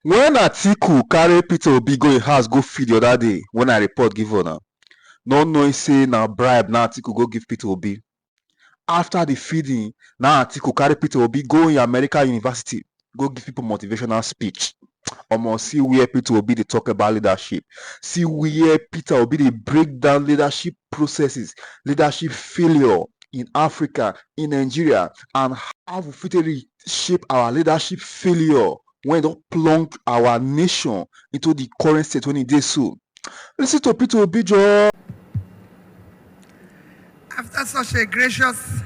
When Atiku carry Peter Obi go im house go feed the other day, when I report give una, no knowing say na bribe na Atiku go give Peter Obi. After the feeding, na Atiku carry Peter Obi go in American University, go give people motivational speech. Omo, see where Peter Obi dey talk about leadership. See where Peter Obi dey break down leadership processes, leadership failure in Africa, in Nigeria, and how we fit shape our leadership failure when e don plunge our nation into the current state when e dey so. Listen to Peter Obi, Joe. After such a gracious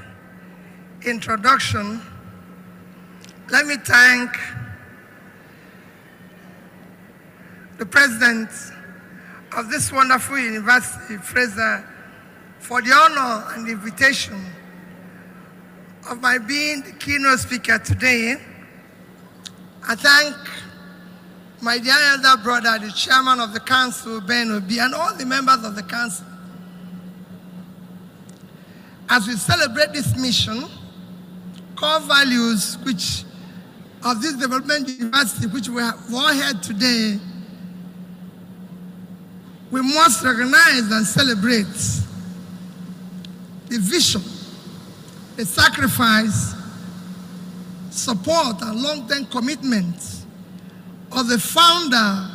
introduction, let me thank the president of this wonderful university, Fraser, for the honor and the invitation of my being the keynote speaker today. I thank my dear elder brother, the chairman of the council, Ben Obi, and all the members of the council. As we celebrate this mission, core values which of this development university, which we have all heard today, we must recognize and celebrate the vision, the sacrifice, support, and long-term commitment of the founder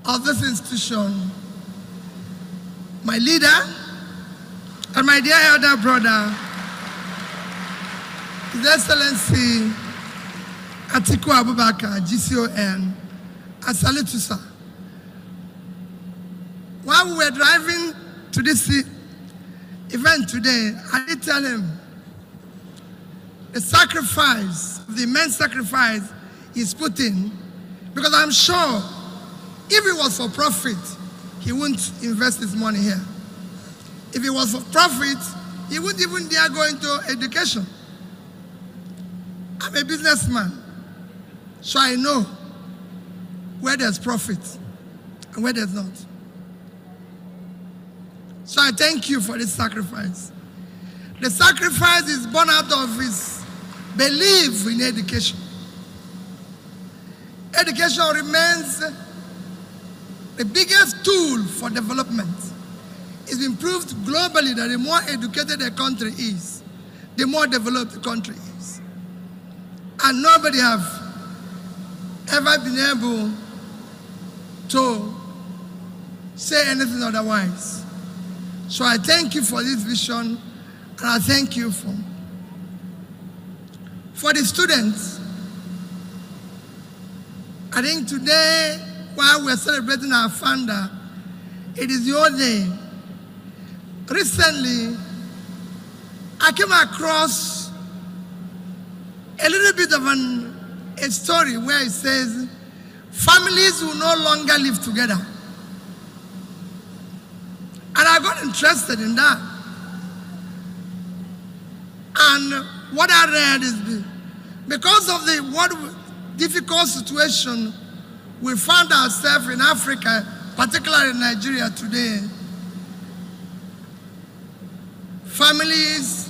of this institution, my leader, and my dear elder brother, His Excellency Atiku Abubakar, GCON. I salute you, sir. While we were driving to this event today, I did tell him the sacrifice, the immense sacrifice he's put in, because I'm sure if it was for profit, he wouldn't invest his money here. If it was for profit, he wouldn't even dare go into education. I'm a businessman, so I know where there's profit and where there's not. So I thank you for this sacrifice. The sacrifice is born out of his belief in education. Education remains the biggest tool for development. It's been proved globally that the more educated a country is, the more developed the country is. And nobody have ever been able to say anything otherwise. So I thank you for this vision, and I thank you for the students. I think today, while we're celebrating our founder, it is your day. Recently, I came across a little bit of a story where it says, families will no longer live together. And I got interested in that. And what I read is because of the difficult situation we found ourselves in Africa, particularly in Nigeria today, families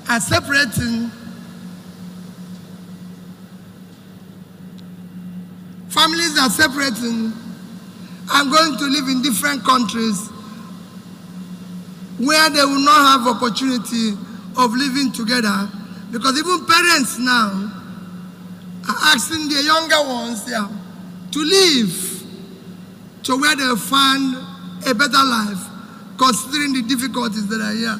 are separating. Families are separating and going to live in different countries where they will not have opportunity of living together, because even parents now are asking their younger ones there to leave to where they find a better life, considering the difficulties that are here.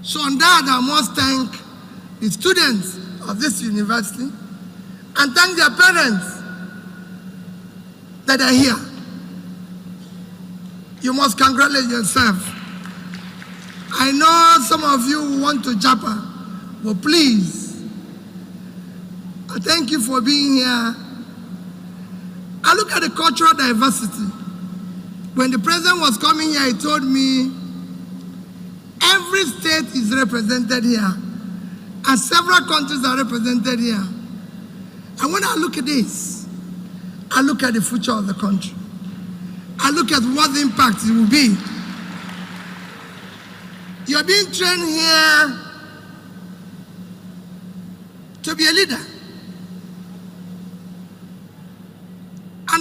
So on that, I must thank the students of this university and thank their parents that are here. You must congratulate yourself. I know some of you want to japa, but please, I thank you for being here. I look at the cultural diversity. When the president was coming here, he told me every state is represented here, and several countries are represented here. And when I look at this, I look at the future of the country. I look at what the impact it will be. You're being trained here to be a leader.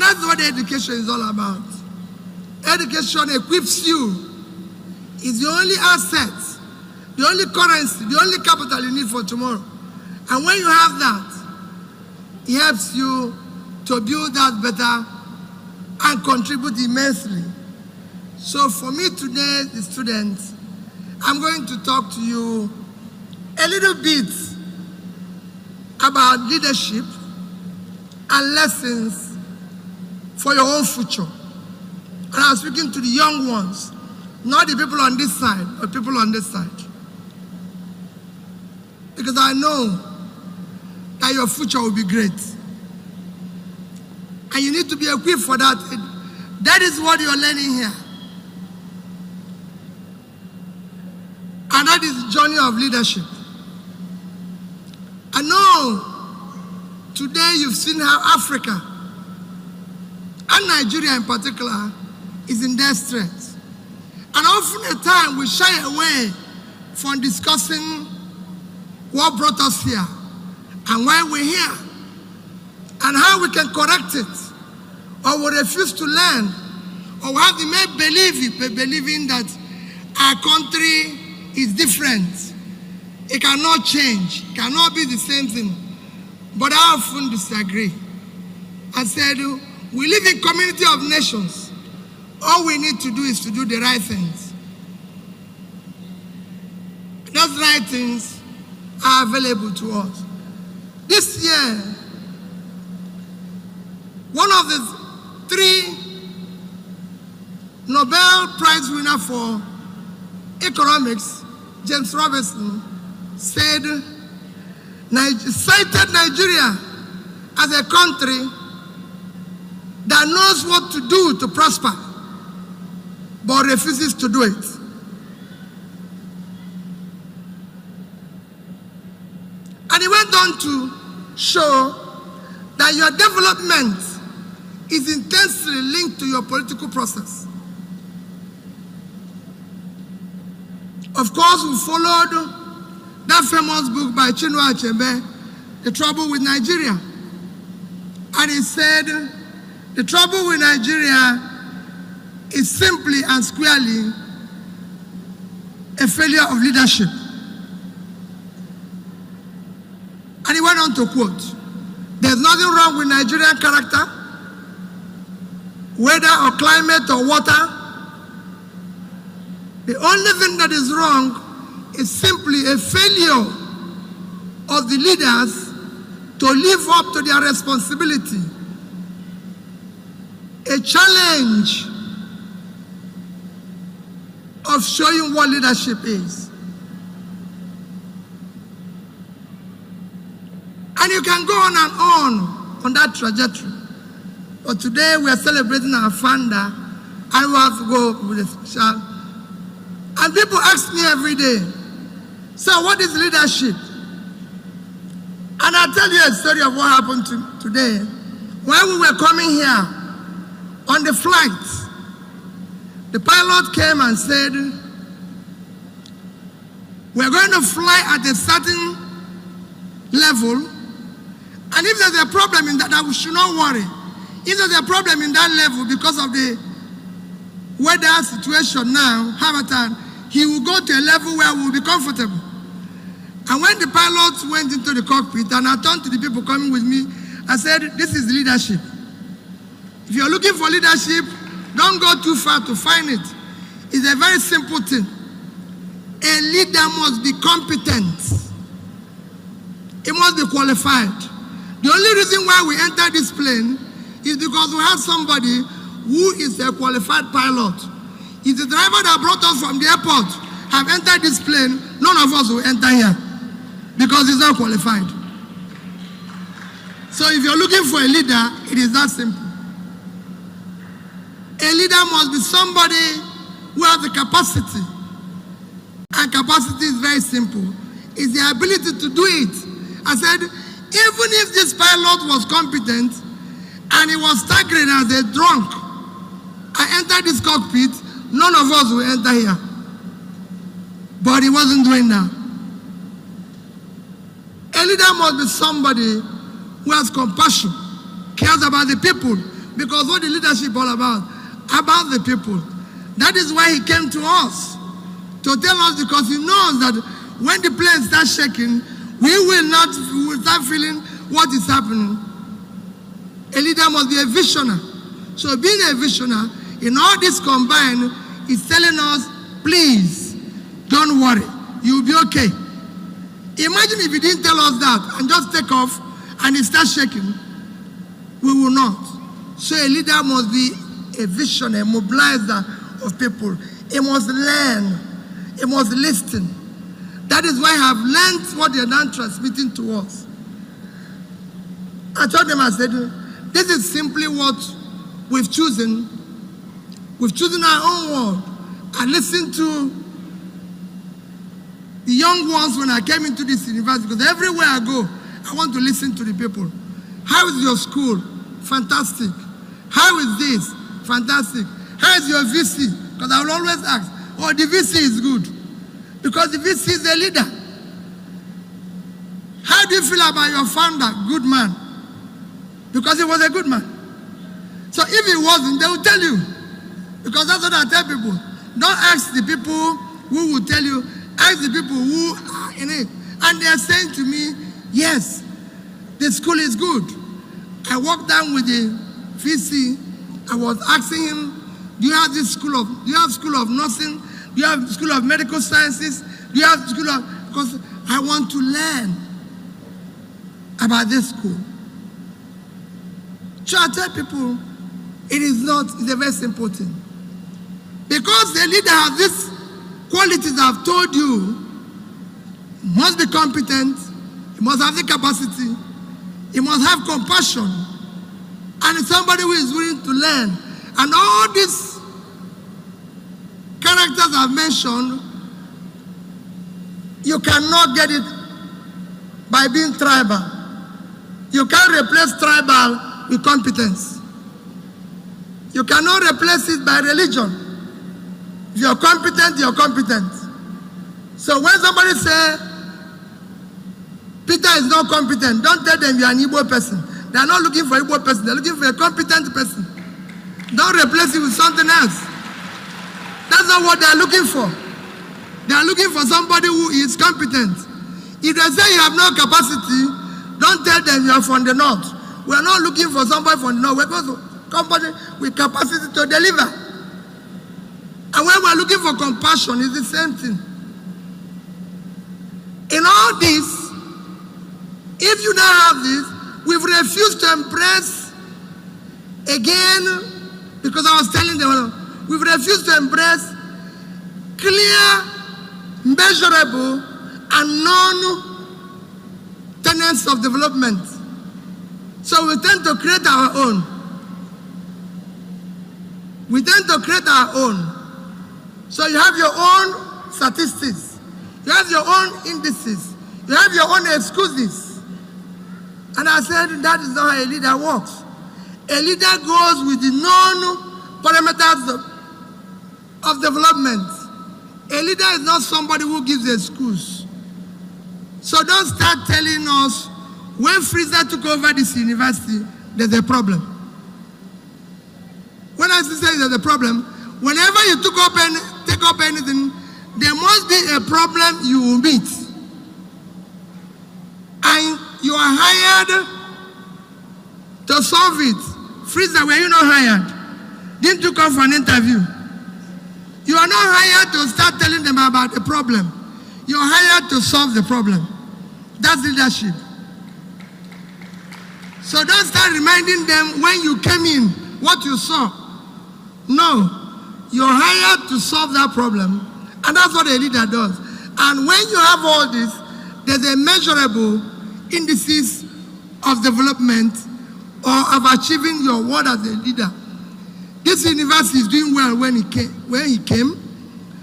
that's what education is all about. Education equips you. It's the only asset, the only currency, the only capital you need for tomorrow. And when you have that, it helps you to build that better and contribute immensely. So for me today, the students, I'm going to talk to you a little bit about leadership and lessons for your own future. And I'm speaking to the young ones, not the people on this side, but people on this side. Because I know that your future will be great. And you need to be equipped for that. That is what you're learning here. And that is the journey of leadership. I know today you've seen how Africa, and Nigeria in particular, is in their strength. And often at times we shy away from discussing what brought us here and why we're here and how we can correct it, or we refuse to learn, or we have the make believing that our country is different. It cannot change, it cannot be the same thing. But I often disagree. I said, we live in a community of nations. All we need to do is to do the right things. Those right things are available to us. This year, one of the 3 Nobel Prize winners for economics, James Robinson, cited Nigeria as a country that knows what to do to prosper, but refuses to do it. And he went on to show that your development is intensely linked to your political process. Of course, we followed that famous book by Chinua Achebe, The Trouble with Nigeria. And he said, the trouble with Nigeria is simply and squarely a failure of leadership. And he went on to quote, there's nothing wrong with Nigerian character, whether or climate or water. The only thing that is wrong is simply a failure of the leaders to live up to their responsibility. A challenge of showing what leadership is. And you can go on that trajectory. But today we are celebrating our founder, and we have to go with a special. And people ask me every day, so what is leadership? And I'll tell you a story of what happened today. When we were coming here on the flight, the pilot came and said, we're going to fly at a certain level, and if there's a problem in that, we should not worry. If there's a problem in that level because of the weather situation now, Hamilton, he will go to a level where we'll be comfortable. And when the pilot went into the cockpit, and I turned to the people coming with me, I said, this is leadership. If you're looking for leadership, don't go too far to find it. It's a very simple thing. A leader must be competent. He must be qualified. The only reason why we enter this plane is because we have somebody who is a qualified pilot. If the driver that brought us from the airport have entered this plane, none of us will enter here because he's not qualified. So if you're looking for a leader, it is that simple. A leader must be somebody who has the capacity. And capacity is very simple. It's the ability to do it. I said, even if this pilot was competent and he was staggering as a drunk, I entered this cockpit, none of us will enter here. But he wasn't doing that. A leader must be somebody who has compassion, cares about the people, Because what the leadership all about the people. That is why he came to us, to tell us, because he knows that when the plane starts shaking, we will start feeling what is happening. A leader must be a visionary. So being a visionary, in all this combined, is telling us, please, don't worry, you'll be okay. Imagine if he didn't tell us that and just take off and it starts shaking. We will not. So a leader must be a visionary, a mobilizer of people. He must learn. He must listen. That is why I have learned what they are now transmitting to us. I told them, I said, this is simply what we've chosen. We've chosen our own world. I listened to the young ones when I came into this university, because everywhere I go, I want to listen to the people. How is your school? Fantastic. How is this? Fantastic. How is your VC? Because I will always ask, oh, the VC is good. Because the VC is a leader. How do you feel about your founder? Good man. Because he was a good man. So if he wasn't, they will tell you. Because that's what I tell people. Don't ask the people who will tell you. Ask the people who are in it. And they are saying to me, yes, the school is good. I walked down with the VC. I was asking him, do you have school of nursing? Do you have school of medical sciences? Do you have school of, because I want to learn about this school. So I tell people, it's a very simple thing. Because the leader has these qualities I've told you, he must be competent, he must have the capacity, he must have compassion, and it's somebody who is willing to learn. And all these characters I've mentioned, you cannot get it by being tribal. You can't replace tribal with competence. You cannot replace it by religion. If you're competent, you're competent. So when somebody says, Peter is not competent, don't tell them you're an Igbo person. They're not looking for an Igbo person, they're looking for a competent person. Don't replace it with something else. That's not what they're looking for. They're looking for somebody who is competent. If they say you have no capacity, don't tell them you're from the north. We're not looking for somebody from the north. We're going to somebody with capacity to deliver. And when we're looking for compassion, it's the same thing. In all this, if you don't have this, we've refused to embrace again, because I was telling them, we've refused to embrace clear, measurable, and known tenets of development. So we tend to create our own. We tend to create our own. So you have your own statistics. You have your own indices. You have your own excuses. And I said, that is not how a leader works. A leader goes with the known parameters of development. A leader is not somebody who gives an excuse. So don't start telling us, when Freezer took over this university, there's a problem. When I say there's a problem, whenever you take up anything, there must be a problem you will meet. And you are hired to solve it. Freezer, were you not hired? Didn't you come for an interview? You are not hired to start telling them about the problem. You are hired to solve the problem. That's leadership. So don't start reminding them when you came in, what you saw. No, you're hired to solve that problem, and that's what a leader does. And when you have all this, there's a measurable indices of development or of achieving your word as a leader. This university is doing well when he came.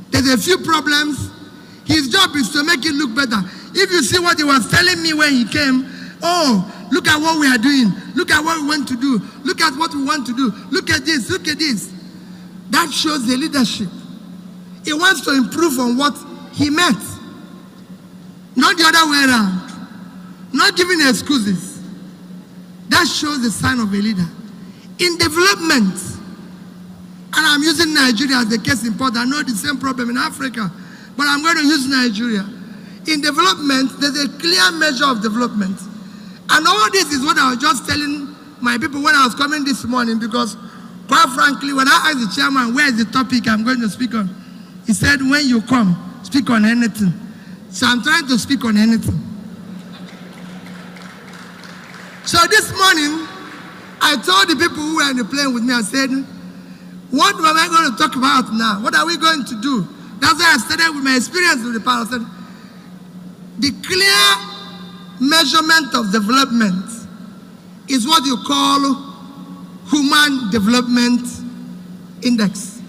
There's a few problems. His job is to make it look better. If you see what he was telling me when he came, oh, look at what we are doing. Look at what we want to do. Look at what we want to do. Look at this. Look at this. That shows the leadership. He wants to improve on what he met. Not the other way around. Not giving excuses. That shows the sign of a leader. In development, and I'm using Nigeria as the case in point. I know the same problem in Africa, but I'm going to use Nigeria. In development, there's a clear measure of development. And all this is what I was just telling my people when I was coming this morning, because quite frankly, when I asked the chairman, where is the topic I'm going to speak on? He said, when you come, speak on anything. So I'm trying to speak on anything. So this morning, I told the people who were in the plane with me, I said, what am I going to talk about now? What are we going to do? That's why I started with my experience with the power. I said, the clear measurement of development is what you call Human Development Index.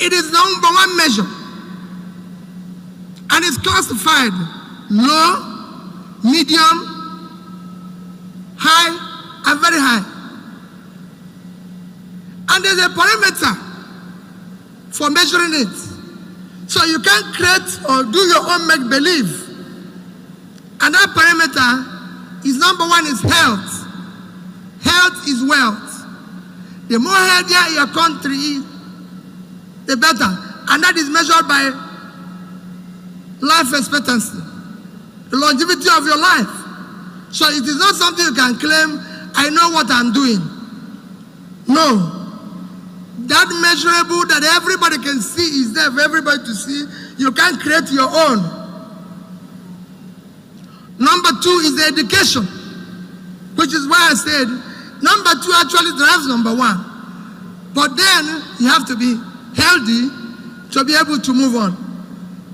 It is the #1 measure, and it's classified low, medium, high, and very high. And there's a parameter for measuring it. So you can't create or do your own make-believe. And that parameter is #1 is health. Health is wealth. The more healthier your country is, the better. And that is measured by life expectancy, the longevity of your life. So it is not something you can claim, I know what I'm doing. No. That measurable that everybody can see is there for everybody to see. You can't create your own. #2 is the education, which is why I said #2 actually drives #1. But then you have to be healthy to be able to move on.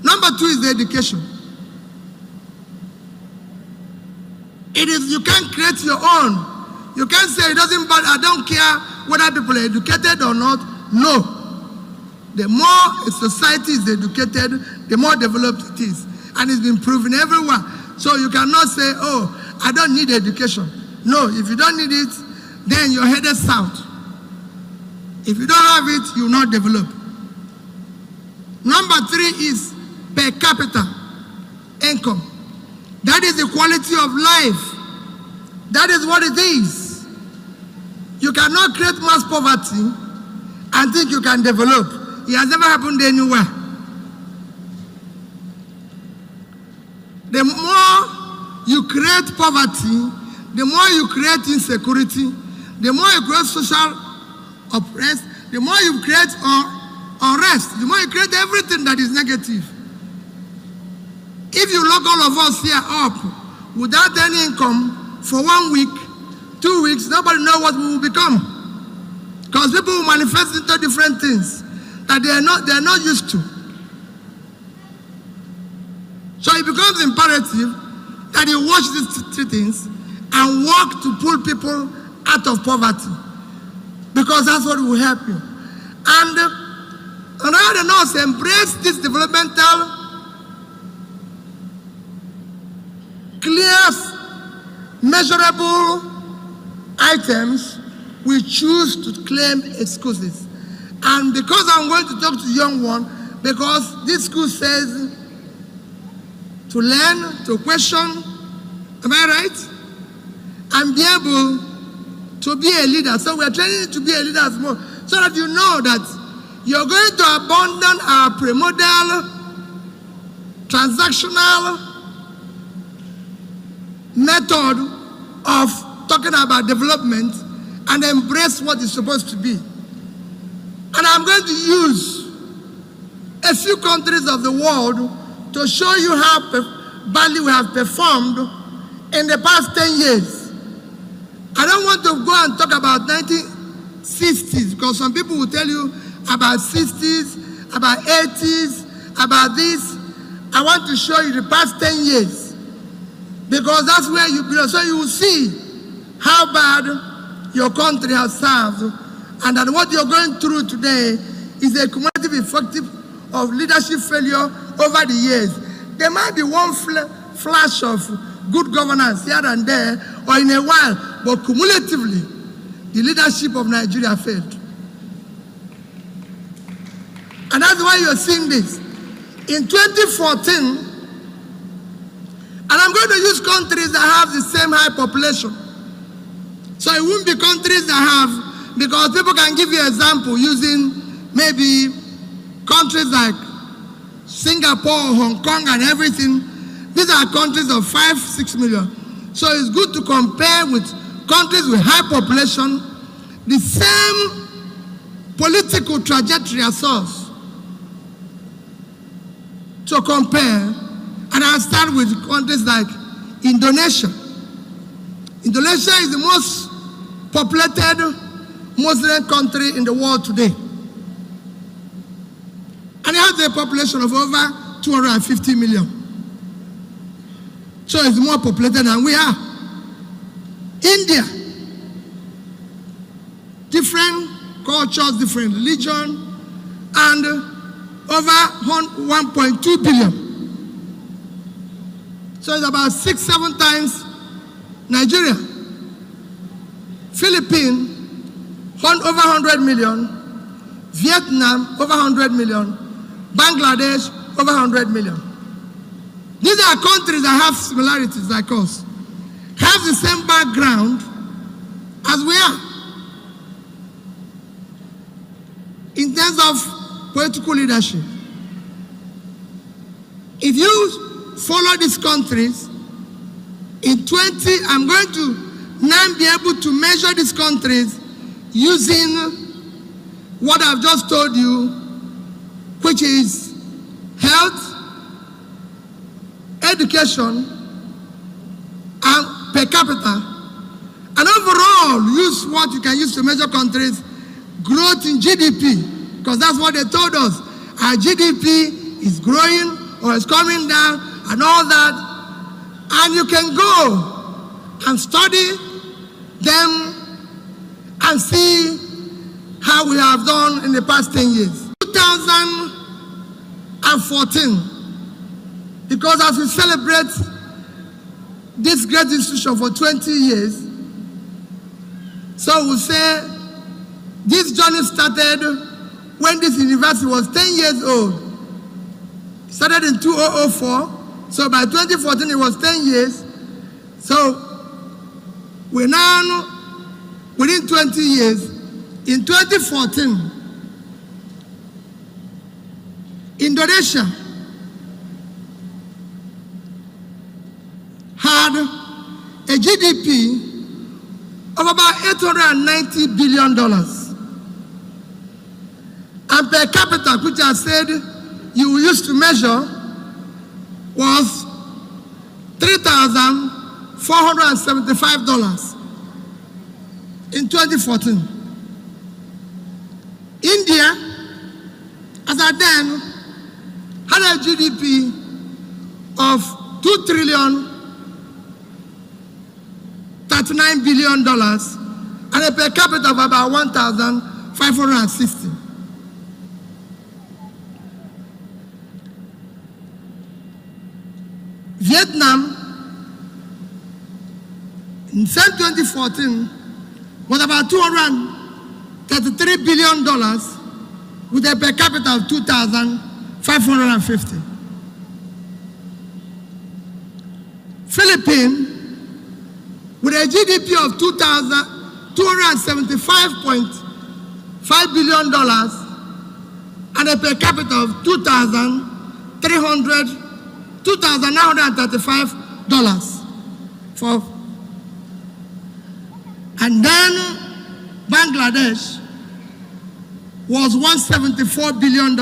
#2 is the education. It is, you can't create your own. You can't say it doesn't matter, I don't care whether people are educated or not. No. The more a society is educated, the more developed it is. And it's been proven everywhere. So you cannot say, oh, I don't need education. No, if you don't need it, then you're headed south. If you don't have it, you will not develop. #3 is per capita income. That is the quality of life. That is what it is. You cannot create mass poverty and think you can develop. It has never happened anywhere. The more you create poverty, the more you create insecurity, the more you create social oppression, the more you create unrest, the more you create everything that is negative. If you lock all of us here up without any income for 1 week, 2 weeks, nobody knows what we will become. Because people will manifest into different things that they are not used to. So it becomes imperative that you watch these 3 things and work to pull people out of poverty. Because that's what will help you. And another note, embrace this developmental, clear, measurable items. We choose to claim excuses. And because I'm going to talk to the young one, because this school says to learn, to question, am I right? And be able to be a leader. So we're training you to be a leader as more, so that you know that you're going to abandon our primordial, transactional method of talking about development and embrace what is supposed to be. And I'm going to use a few countries of the world to show you how badly we have performed in the past 10 years. I don't want to go and talk about 1960s, because some people will tell you about 60s, about 80s, about this. I want to show you the past 10 years, because that's where you belong. So you will see how bad your country has served, and that what you're going through today is a cumulative effect of leadership failure over the years. There might be one flash of good governance here and there, or in a while, but cumulatively, the leadership of Nigeria failed. And that's why you're seeing this. In 2014, and I'm going to use countries that have the same high population, So it won't be countries that have, because people can give you an example using maybe countries like Singapore, Hong Kong, and everything. These are countries of 5-6 million. So it's good to compare with countries with high population, the same political trajectory as us. To compare, and I'll start with countries like Indonesia. Indonesia is the most populated Muslim country in the world today. And it has a population of over 250 million. So it's more populated than we are. India, different cultures, different religion, and over 1.2 billion. So it's about 6-7 times Nigeria. Philippines, over 100 million. Vietnam, over 100 million. Bangladesh, over 100 million. These are countries that have similarities like us, have the same background as we are. In terms of political leadership, if you follow these countries, in 20, I'm going to now be able to measure these countries using what I've just told you, which is health, education, and per capita. And overall, use what you can use to measure countries, growth in GDP, because that's what they told us. Our GDP is growing or is coming down and all that. And you can go and study them and see how we have done in the past 10 years. 2014, because as we celebrate this great institution for 20 years, so we'll say this journey started when this university was 10 years old. It started in 2004, so by 2014 it was 10 years. So we're now within 20 years. In 2014, Indonesia had a GDP of about $890 billion. And per capita, which I said you used to measure, was $3,475 in 2014. India, as at then, had a GDP of $2,039 billion and a per capita of about 1,560. Vietnam, in 2014, was about $233 billion with a per capita of 2,550. Philippines, with a GDP of $275.5 billion and a per capita of $2,935 and then Bangladesh was $174 billion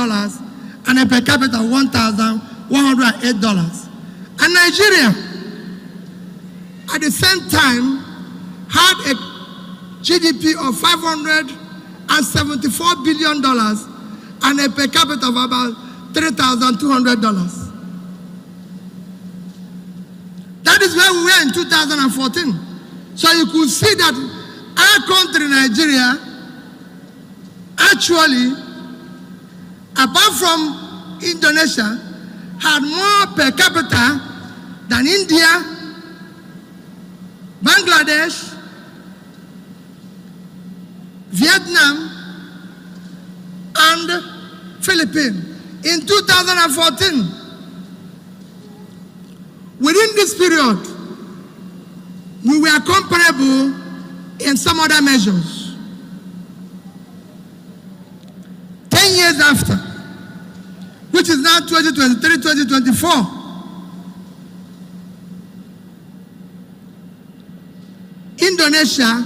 and a per capita of $1,108. And Nigeria, at the same time, had a GDP of $574 billion and a per capita of about $3,200. That is where we were in 2014. So you could see that our country, Nigeria, actually, apart from Indonesia, had more per capita than India, Bangladesh, Vietnam, and Philippines in 2014. Within this period, we were comparable in some other measures. 10 years after, which is now 2023-2024, Indonesia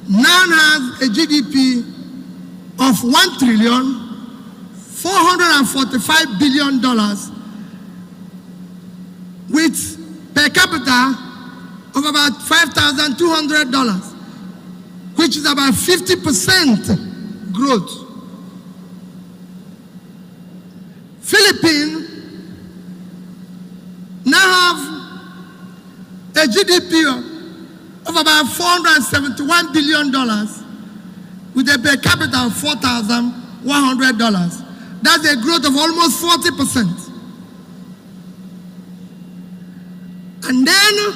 now has a GDP of $1,445 billion with per capita of about $5,200, which is about 50% growth. Philippines now have a GDP of about $471 billion with a per capita of $4,100. That's a growth of almost 40%. And then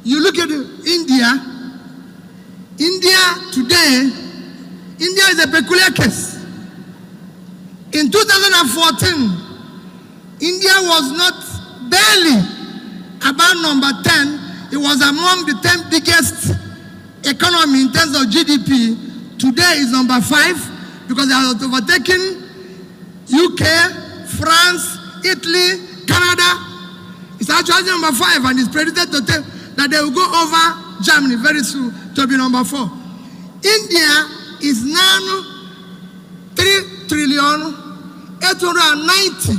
you look at India. India today, India is a peculiar case. In 2014, India was not barely about number 10. It was among the 10 biggest economy in terms of GDP. Today is number 5 because they have overtaken UK, France, Italy, Canada. It's actually number 5 and it's predicted that they will go over Germany very soon to be number 4. India is now 3,890,000,000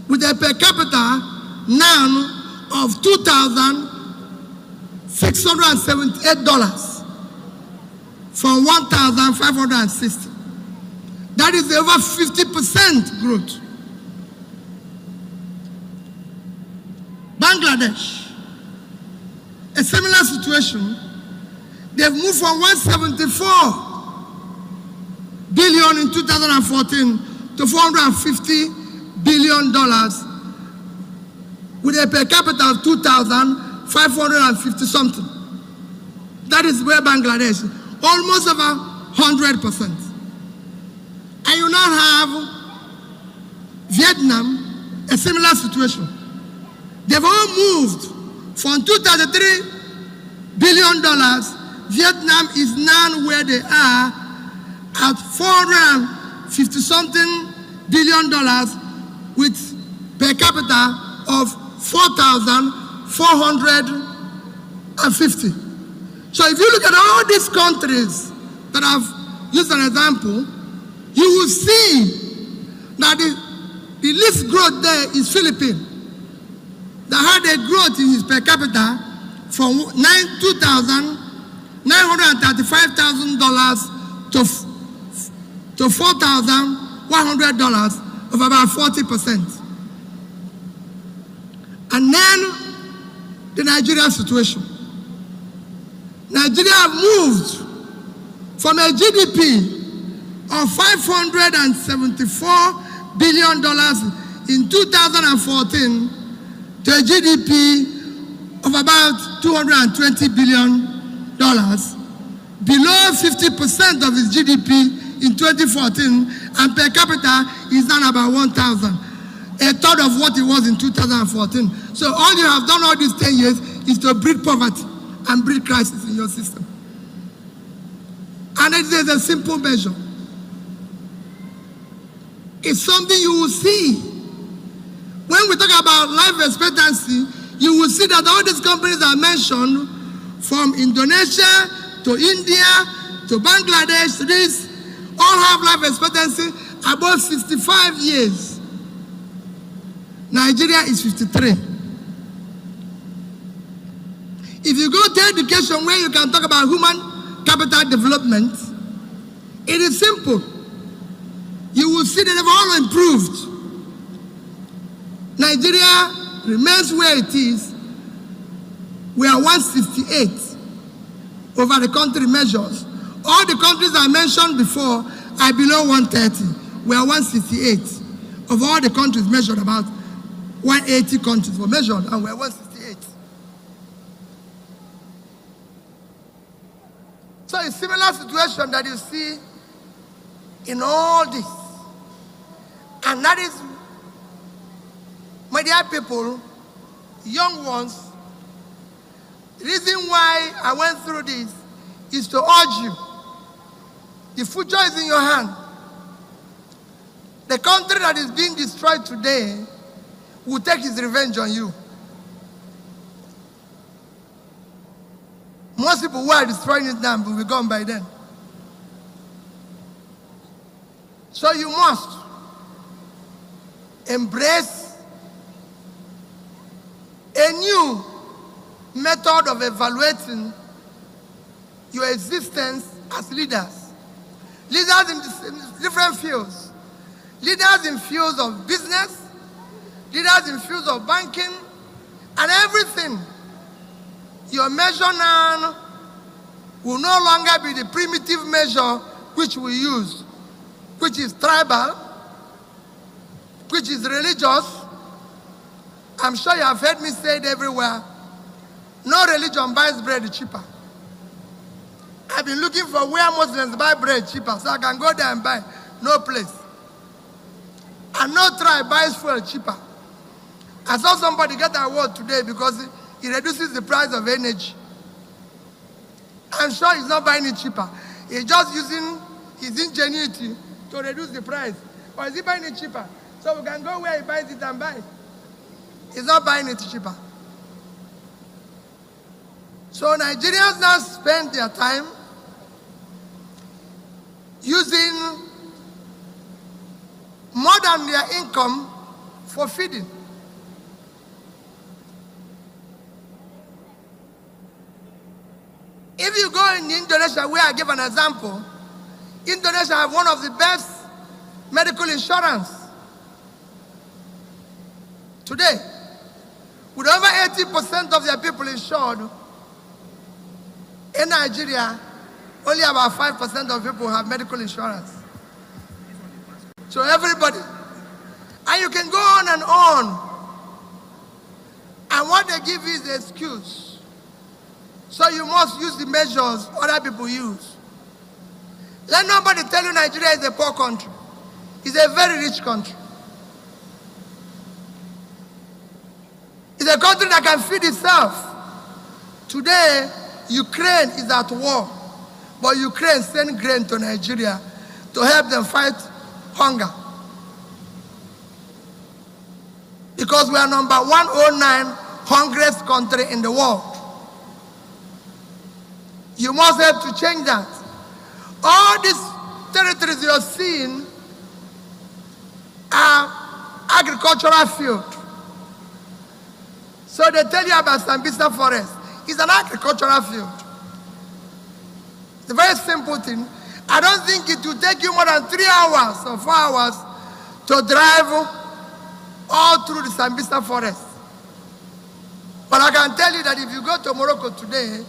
with a per capita now of $2,678 from 1,560. That is over 50% growth. Bangladesh, a similar situation. They've moved from 174 billion in 2014 to $450 billion with a per capita of 2,550 something. That is where Bangladesh, almost over 100%. And you now have Vietnam, a similar situation. They've all moved from $233 billion. Vietnam is now where they are at $450 something billion with per capita of 4,450. So if you look at all these countries that I've used an example, you will see that the least growth there is Philippines. That had a growth in his per capita from $935,000 to $4,100 of about 40%. And then the Nigeria situation. Nigeria moved from a GDP of $574 billion in 2014 to a GDP of about $220 billion, below 50% of its GDP in 2014, and per capita is now about 1,000, a third of what it was in 2014. So all you have done all these 10 years is to breed poverty and breed crisis in your system. And it is a simple measure. It's something you will see. When we talk about life expectancy, you will see that all these companies are mentioned, from Indonesia to India to Bangladesh to this, all have life expectancy above 65 years. Nigeria is 53. If you go to education where you can talk about human capital development, it is simple. You will see that they've all improved. Nigeria remains where it is. We are 168 over the country measures. All the countries I mentioned before are below 130. We are 168 of all the countries measured. About 180 countries were measured, and we are 168. So a similar situation that you see in all this. And that is, my dear people, young ones, the reason why I went through this is to urge you. The future is in your hand. The country that is being destroyed today will take its revenge on you. Most people who are destroying it now will be gone by then. So you must embrace a new method of evaluating your existence as leaders. Leaders in different fields. Leaders in fields of business, leaders in fields of banking, and everything. Your measure now will no longer be the primitive measure which we use, which is tribal, which is religious. I'm sure you have heard me say it everywhere. No religion buys bread cheaper. I've been looking for where Muslims buy bread cheaper, so I can go there and buy. No place. And no tribe buys fuel cheaper. I saw somebody get an award today because he reduces the price of energy. I'm sure he's not buying it cheaper. He's just using his ingenuity to reduce the price. Or is he buying it cheaper? So we can go where he buys it and buy it. He's not buying it cheaper. So Nigerians now spend their time using more than their income for feeding. If you go in Indonesia, where I give an example, Indonesia have one of the best medical insurance today. With over 80% of their people insured, in Nigeria, only about 5% of people have medical insurance. So everybody, and you can go on and on. And what they give is the excuse. So you must use the measures other people use. Let nobody tell you Nigeria is a poor country. It's a very rich country. It's a country that can feed itself. Today, Ukraine is at war, but Ukraine sends grain to Nigeria to help them fight hunger. Because we are number 109 hungriest country in the world. You must help to change that. All these territories you're seeing are agricultural field. So they tell you about Sambisa Forest. It's an agricultural field. It's a very simple thing. I don't think it will take you more than 3 hours or 4 hours to drive all through the Sambisa Forest. But I can tell you that if you go to Morocco today,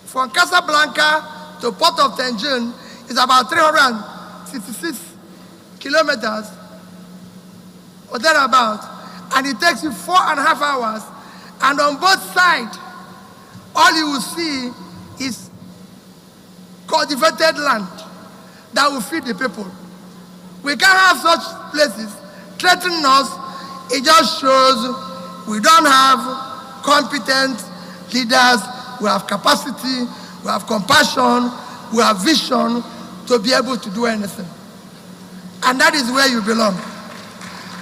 from Casablanca to Port of Tangier, it's about 366 kilometers or thereabout. And it takes you 4.5 hours. And on both sides, all you will see is cultivated land that will feed the people. We can't have such places threatening us. It just shows we don't have competent leaders. We have capacity, we have compassion, we have vision to be able to do anything. And that is where you belong.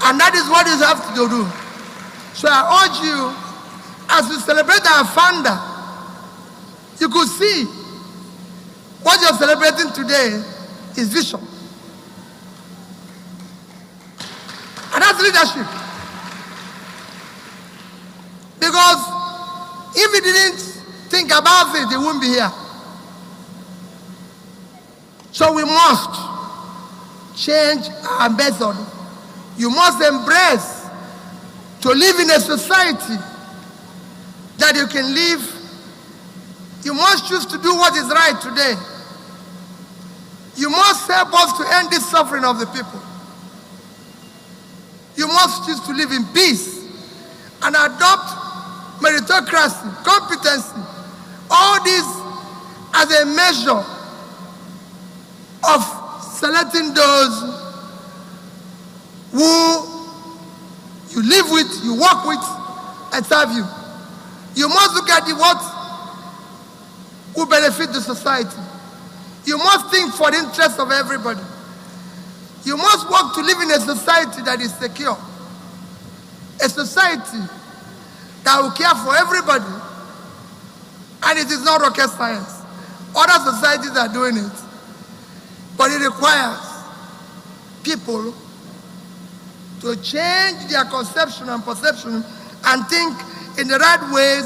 And that is what you have to do. So I urge you, as we celebrate our founder, you could see what you're celebrating today is vision. And that's leadership. Because if he didn't think about it, he wouldn't be here. So we must change our method. You must embrace to live in a society that you can live. You must choose to do what is right today. You must help us to end this suffering of the people. You must choose to live in peace and adopt meritocracy, competency, all this as a measure of selecting those who you live with, you work with, and serve you. You must look at what will benefit the society. You must think for the interest of everybody. You must work to live in a society that is secure. A society that will care for everybody. And it is not rocket science. Other societies are doing it. But it requires people to change their conception and perception and think in the right ways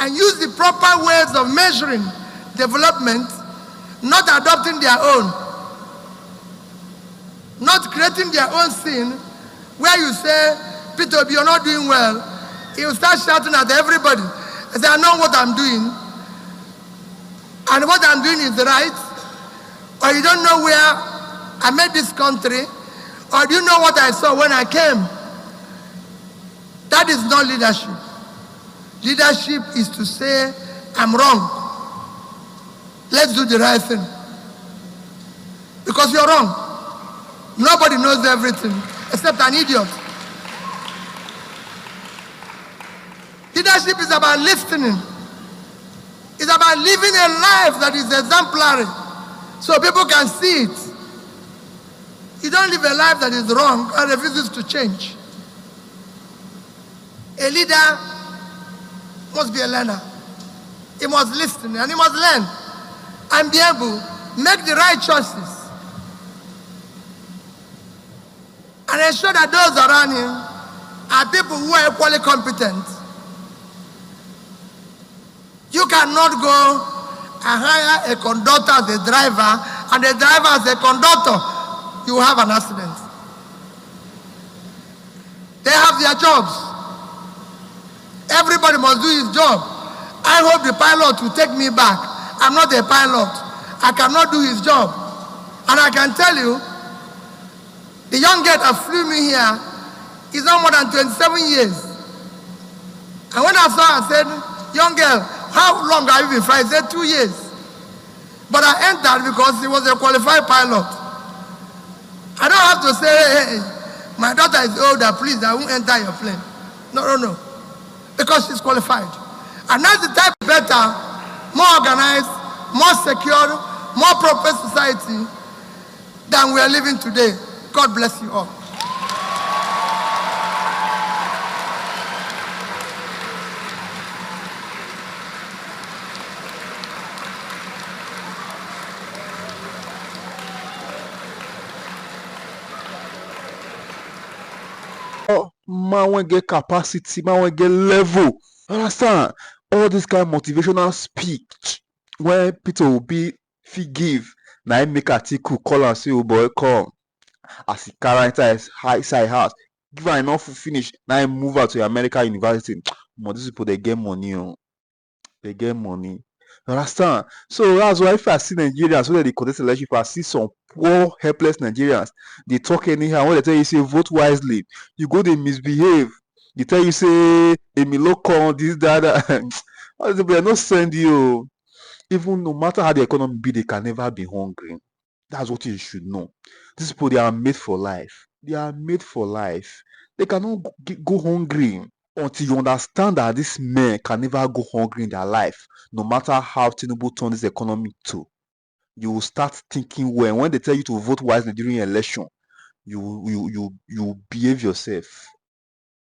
and use the proper ways of measuring development, not adopting their own, not creating their own sin, where you say, Peter Obi, you're not doing well. He will start shouting at everybody and say, I know what I'm doing, and what I'm doing is right, or you don't know where I made this country, or do you know what I saw when I came? That is not leadership. Leadership is to say, I'm wrong. Let's do the right thing. Because you're wrong. Nobody knows everything except an idiot. Leadership is about listening. It's about living a life that is exemplary so people can see it. You don't live a life that is wrong and refuses to change. A leader must be a learner. He must listen and he must learn and be able to make the right choices and ensure that those around him are people who are equally competent. You cannot go and hire a conductor as a driver and a driver as a conductor. You will have an accident. They have their jobs. Everybody must do his job. I hope the pilot will take me back. I'm not a pilot. I cannot do his job. And I can tell you, the young girl that flew me here is not more than 27 years. And when I saw her, I said, young girl, how long have you been flying? He said, 2 years. But I entered because he was a qualified pilot. I don't have to say, hey, my daughter is older, please, I won't enter your plane. No. Because she's qualified. And that's the type of better, more organized, more secure, more proper society than we are living today. God bless you all. Man will get capacity, man will get level. Understand? All this kind of motivational speech where Peter Obi fit give, now make Atiku call and say, oh boy, come. As he character is high side house, give her enough to finish. Now he move out to American University. But these people they get money, oh. They get money. Understand? So that's why if I see Nigerians when they contest election, if I see some poor, helpless Nigerians, they talk anyhow. When they tell you say vote wisely, you go they misbehave. They tell you say Emiloko, this, that. They are not send you. Even no matter how the economy be, they can never be hungry. That's what you should know. These people, they are made for life. They are made for life. They cannot go hungry until you understand that these men can never go hungry in their life, no matter how Tinubu turn this economy to. You will start thinking when they tell you to vote wisely during election, you behave yourself.